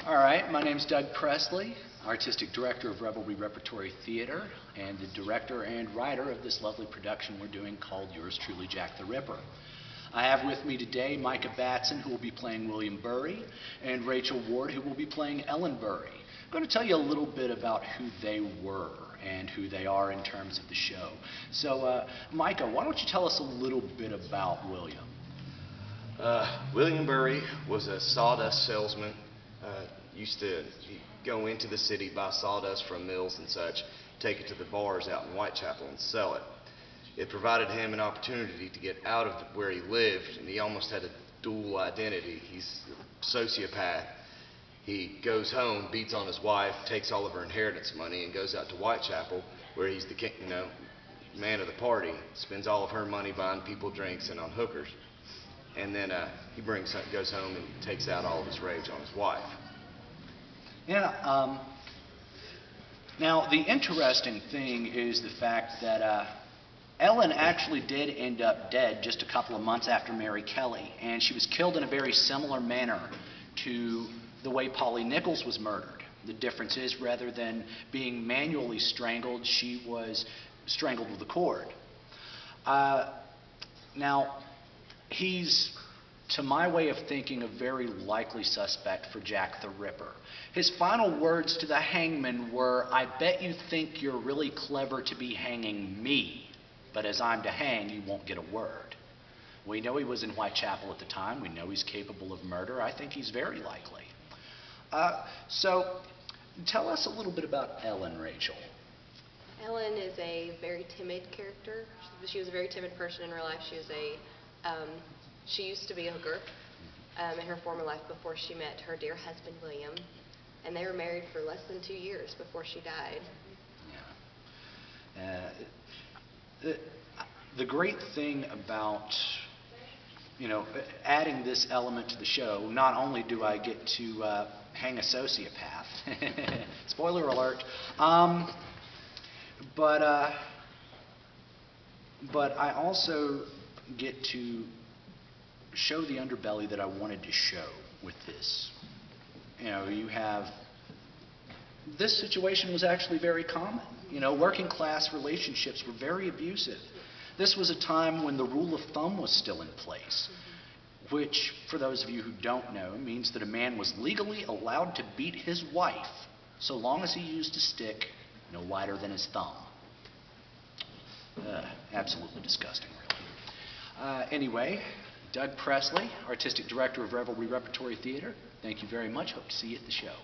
All right, my name's Doug Presley, Artistic Director of Revelry Repertory Theater, and the director and writer of this lovely production we're doing called Yours Truly, Jack the Ripper. I have with me today Micah Batson, who will be playing William Bury, and Rachel Ward, who will be playing Ellen Bury. I'm going to tell you a little bit about who they were and who they are in terms of the show. So, Micah, why don't you tell us a little bit about William? William Bury was a sawdust salesman. Used to go into the city, buy sawdust from mills and such, take it to the bars out in Whitechapel and sell it. It provided him an opportunity to get out of where he lived, and he almost had a dual identity. He's a sociopath. He goes home, beats on his wife, takes all of her inheritance money, and goes out to Whitechapel, where he's the king, man of the party. Spends all of her money buying people drinks and on hookers. And then he goes home and takes out all of his rage on his wife. Yeah, now the interesting thing is the fact that Ellen actually did end up dead just a couple of months after Mary Kelly, and she was killed in a very similar manner to the way Polly Nichols was murdered. The difference is, rather than being manually strangled, she was strangled with a cord. Now, he's, to my way of thinking, a very likely suspect for Jack the Ripper. His final words to the hangman were, "I bet you think you're really clever to be hanging me, but as I'm to hang, you won't get a word." We know he was in Whitechapel at the time. We know he's capable of murder. I think he's very likely. So, tell us a little bit about Ellen, Rachel. Ellen is a very timid character. She was a very timid person in her life. She used to be a hooker in her former life before she met her dear husband, William. And they were married for less than 2 years before she died. Yeah. The great thing about, adding this element to the show, not only do I get to hang a sociopath, spoiler alert, but I also get to show the underbelly that I wanted to show with this. This situation was actually very common. Working class relationships were very abusive. This was a time when the rule of thumb was still in place, which, for those of you who don't know, means that a man was legally allowed to beat his wife so long as he used a stick no wider than his thumb. Absolutely disgusting, really. Anyway, Doug Presley, Artistic Director of Revelry Repertory Theater, thank you very much. Hope to see you at the show.